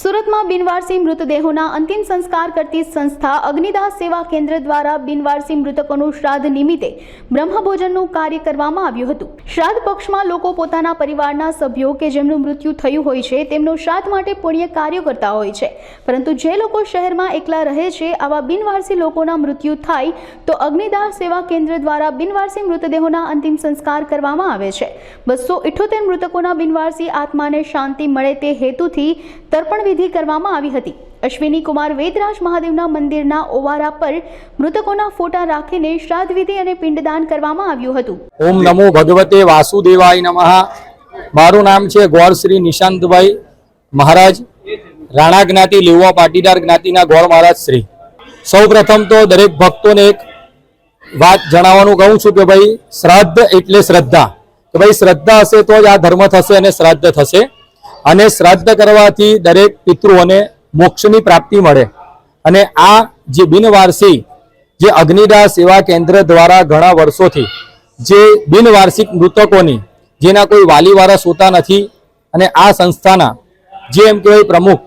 સુરતમાં બિનવારસી મૃતદેહોના અંતિમ સંસ્કાર કરતી સંસ્થા અગ્નિદાહ સેવા કેન્દ્ર દ્વારા બિનવારસી મૃતકોનું શ્રાદ્ધ નિમિત્તે બ્રહ્મભોજનનું કાર્ય કરવામાં આવ્યું હતું। શ્રાદ્ધ પક્ષમાં લોકો પોતાના પરિવારના સભ્યો કે જેમનું મૃત્યુ થયું હોય છે તેમનું શ્રાદ્ધ માટે પુણ્ય કાર્યો કરતા હોય છે, પરંતુ જે લોકો શહેરમાં એકલા રહે છે આવા બિનવારસી લોકોના મૃત્યુ થાય તો અગ્નિદાહ સેવા કેન્દ્ર દ્વારા બિનવારસી મૃતદેહોના અંતિમ સંસ્કાર કરવામાં આવે છે। 278 મૃતકોના બિનવારસી આત્માને શાંતિ મળે તે હેતુથી તર્પણ વિધિ કરવામાં આવી હતી। અશ્વિની કુમાર વેદરાજ મહાદેવના મંદિરના ઓવારા પર મૃતકોના ફોટા રાખીને શ્રાદ્ધ વિધિ અને પિંડદાન કરવામાં આવ્યું હતું। ઓમ નમો ભગવતે વાસુદેવાય નમઃ। મારું નામ છે ગોર શ્રી નિશાંતભાઈ મહારાજ, રાણા જ્ઞાતિ લેવા પાટીદાર જ્ઞાતિના ગોર મહારાજ શ્રી। સૌપ્રથમ તો દરેક ભક્તોને એક વાત જણાવવાનું કહું છું કે ભાઈ શ્રાદ્ધ એટલે શ્રદ્ધા, કે ભાઈ શ્રદ્ધા હશે તો જ આ ધર્મ થશે અને શ્રાદ્ધ થશે, અને શ્રાદ્ધ કરવાથી દરેક પિતૃઓને મોક્ષની પ્રાપ્તિ મળે। અને આ જે બિનવારસી જે અગ્નિદાહ સેવા કેન્દ્ર દ્વારા ઘણા વર્ષોથી જે બિનવાર્ષિક મૃતકોની જેના કોઈ વાલી વારસ હોતા નથી, અને આ સંસ્થાના જે એમ કહેવાય પ્રમુખ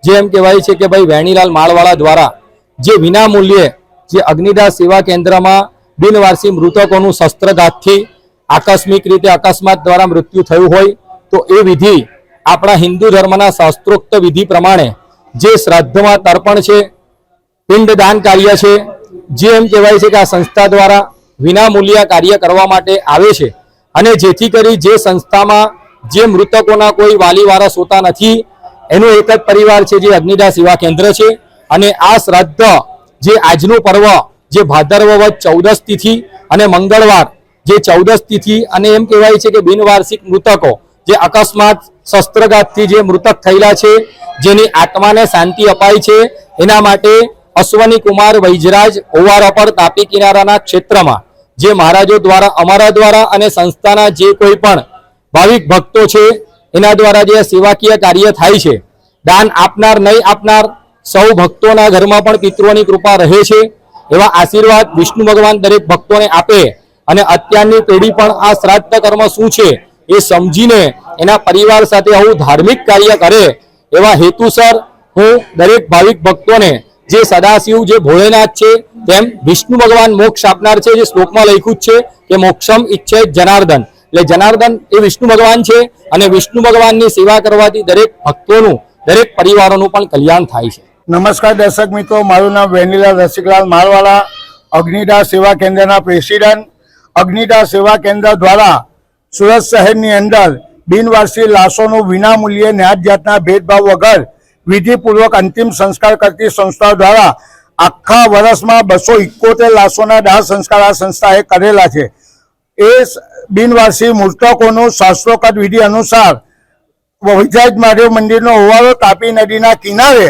જે એમ કહેવાય છે કે ભાઈ વેણીલાલ માળવાળા દ્વારા જે વિનામૂલ્યે જે અગ્નિદાહ સેવા કેન્દ્રમાં બિનવારસી મૃતકોનું શસ્ત્રઘાતથી આકસ્મિક રીતે અકસ્માત દ્વારા મૃત્યુ થયું હોય તો એ વિધિ આપણા હિન્દુ ધર્મના શાસ્ત્રોક્ત વિધિ પ્રમાણે જે શ્રાદ્ધમાં તર્પણ છે, પિંડદાન કાર્ય છે, જે એમ કહેવાય છે કે આ સંસ્થા દ્વારા વિનામૂલ્ય કાર્ય કરવા માટે આવે છે, અને જેથી કરી જે સંસ્થામાં જે મૃતકોના કોઈ વાલી વારસ હોતા નથી એનું એક જ પરિવાર છે જે અગ્નિદાહ સેવા કેન્દ્ર છે। અને આ શ્રાદ્ધ જે આજનું પર્વ જે ભાદરવા વદ 14 તિથિ અને મંગળવાર જે 14 તિથિ, અને એમ કહેવાય છે કે બિનવાર્ષિક મૃતકો જે અકસ્માત શસ્ત્રઘાતથી જે મૃતક થયેલા છે જેની આત્માને શાંતિ અપાય છે, એના માટે અશ્વિની કુમાર વૈજરાજ ઓવારા પર તાપી કિનારાના ક્ષેત્રમાં જે મહારાજો દ્વારા અમારા દ્વારા અને સંસ્થાના જે કોઈ પણ ભાવિક ભક્તો છે એના દ્વારા જે સેવાકીય કાર્ય થાય છે, દાન આપનાર નહીં આપનાર સૌ ભક્તોના ઘરમાં પણ પિતૃઓની કૃપા રહે છે, એવા આશીર્વાદ વિષ્ણુ ભગવાન દરેક ભક્તોને આપે। અને અત્યારની પેઢી પણ આ શ્રાદ્ધ કર્મ શું છે એ સમજીને એના પરિવાર સાથે આવું ધાર્મિક કાર્ય કરે એવા હેતુસર હું દરેક ભાવિક ભક્તોને જે સદાશિવ જે ભોળેનાથ છે તેમ વિષ્ણુ ભગવાન મોક્ષ આપનાર છે, જે શ્લોકમાં લખ્યું જ છે કે મોક્ષમ ઈચ્છે જનાર્દન, એટલે જનાર્દન એ વિષ્ણુ ભગવાન છે, અને વિષ્ણુ ભગવાનની સેવા કરવાથી દરેક ભક્તોનું દરેક પરિવારોનું પણ કલ્યાણ થાય છે। નમસ્કાર દર્શક મિત્રો, મારું નામ વેનીલાલ રસિકલાલ માળવાળા, અગ્નિદાહ સેવા કેન્દ્રના પ્રેસિડેન્ટ। અગ્નિદાહ સેવા કેન્દ્ર દ્વારા સુરત શહેરની અંદર બિનવારસી લાશોનું વિનામૂલ્યે ન્યાય જાતના ભેદભાવ વગર વિધિપૂર્વક અંતિમ સંસ્કાર કરતી સંસ્થા દ્વારા આખા વર્ષમાં 271 લાશોના દાહ સંસ્કાર આ સંસ્થાએ કરેલા છે। એ બિનવારસી મૃતકોનું શાસ્ત્રોક્ત વિધિ અનુસાર વૈજરાજ મહાદેવ મંદિરનો ઓવારો તાપી નદીના કિનારે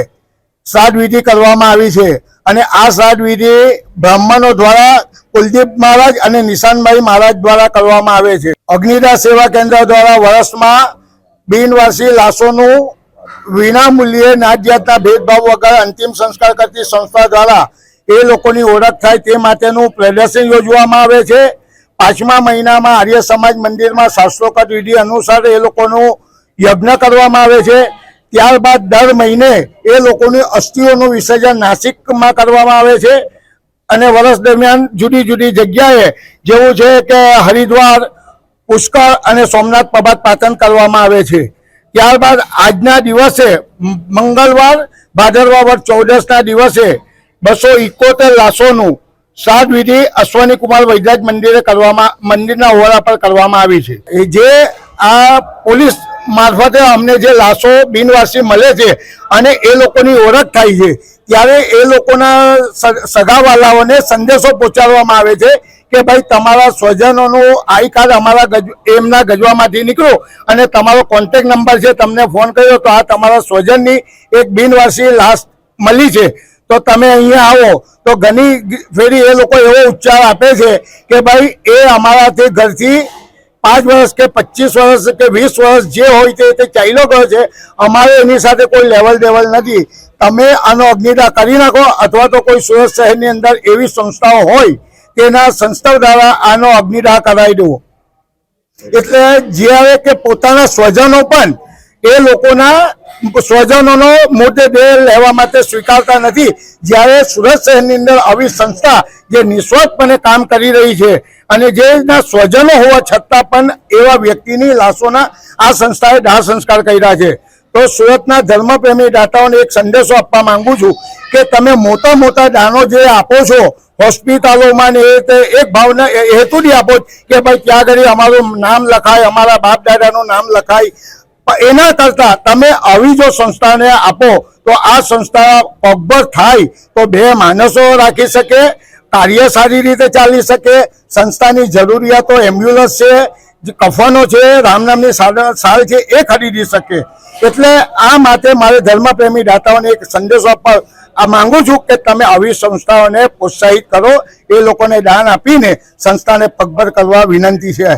શ્રાદ્ધ વિધિ કરવામાં આવી છે, અને આ શ્રાદ્ધ વિધિ બ્રાહ્મણો દ્વારા કુલદીપ મહારાજ અને નિશાનભાઈ મહારાજ દ્વારા કરવામાં આવે છે। અગ્નિદાહ સેવા કેન્દ્ર દ્વારા વર્ષમાં બિનવારસી લાશોનું વિનામૂલ્યે નાતજાતના ભેદભાવ વગર અંતિમ સંસ્કાર કરતી સંસ્થા દ્વારા એ લોકોની ઓળખ થાય તે માટેનું પ્રદર્શન યોજવામાં આવે છે। 5મા મહિનામાં આર્ય સમાજ મંદિરમાં શાસ્ત્રોક્ત વિધિ અનુસાર એ લોકોનું યજ્ઞ કરવામાં આવે છે। ત્યારબાદ દર મહિને એ લોકોની અસ્થિઓનું વિસર્જન નાસિકમાં કરવામાં આવે છે, અને વર્ષ દરમિયાન જુદી જુદી જગ્યાએ જેવું છે કે હરિદ્વાર, પુષ્કર અને સોમનાથ પ્રભાત પાટન કરવામાં આવે છે। ત્યારબાદ આજના દિવસે મંગળવાર ભાદરવા વદ 14ના દિવસે 271 લાશોનું શ્રાદ્ધ વિધિ અશ્વિની કુમાર વૈજરાજ મંદિરે મંદિરના ઓવારા પર કરવામાં આવી છે। જે આ પોલીસ મારફતે અમને જે લાશો બિનવારસી મળે છે અને એ લોકોની ઓળખ થાય છે ત્યારે એ લોકોના સગાવાલાઓને સંદેશો પહોંચાડવામાં આવે છે કે ભાઈ તમારા સ્વજનોનું આઈ કાર્ડ અમારા એમના ગજવામાંથી નીકળો અને તમારો કોન્ટેક્ટ નંબર છે, તમને ફોન કર્યો તો આ તમારા સ્વજનની એક બિનવારસી લાશ મળી છે તો તમે અહીંયા આવો, તો ઘણી ફેરી એ લોકો એવો ઉચ્ચાર આપે છે કે ભાઈ એ અમારાથી ઘરથી 5 વર્ષ કે 25 વર્ષ કે 20 વર્ષ જે હોય તે ચાલ્યો ગયો છે, અમારે એની સાથે કોઈ લેવલ દેવલ નથી, તમે આનો અગ્નિદાહ કરી નાખો, અથવા તો કોઈ સુરત શહેરની અંદર એવી સંસ્થાઓ હોય તેના સંસ્થાઓ દ્વારા આનો અગ્નિદાહ કરાવી દેવો। એટલે જ્યારે કે પોતાના સ્વજનો પણ એ લોકોના સ્વજનોનો મૃતદેહ લેવા માટે સ્વીકારતા નથી, જ્યારે સુરત શહેરની અંદર આવી સંસ્થા જે નિસ્વાર્થપણે કામ કરી રહી છે અને જેના સ્વજનો હોવા છતાં પણ એવા વ્યક્તિની લાશોના આ સંસ્થાએ દાહ સંસ્કાર કર્યા છે. તો સુરતના ધર્મપ્રેમી દાતાઓને એક સંદેશો આપવા માંગુ છું કે તમે મોટા મોટા દાનો જે આપો છો હોસ્પિટલોમાં ને એક ભાવના હેતુથી આપો કે ભાઈ ત્યાં આગળ અમારું નામ લખાય, અમારા બાપ દાદાનું નામ લખાય. એના કરતા તમે આવી જો સંસ્થાને આપો તો આ સંસ્થા પગભર થાય, તો બે માણસો રાખી શકે, કાર્ય સારી રીતે ચાલી શકે, સંસ્થાની જરૂરિયાતો એમ્બ્યુલન્સ છે, કફનો છે, રામનામની સાલ છે એ ખરીદી શકે. એટલે આ માટે મારે ધર્મપ્રેમી દાતાઓને એક સંદેશો આપવા માંગુ છું કે તમે આવી સંસ્થાઓને પ્રોત્સાહિત કરો, એ લોકોને દાન આપીને સંસ્થાને પગભર કરવા વિનંતી છે.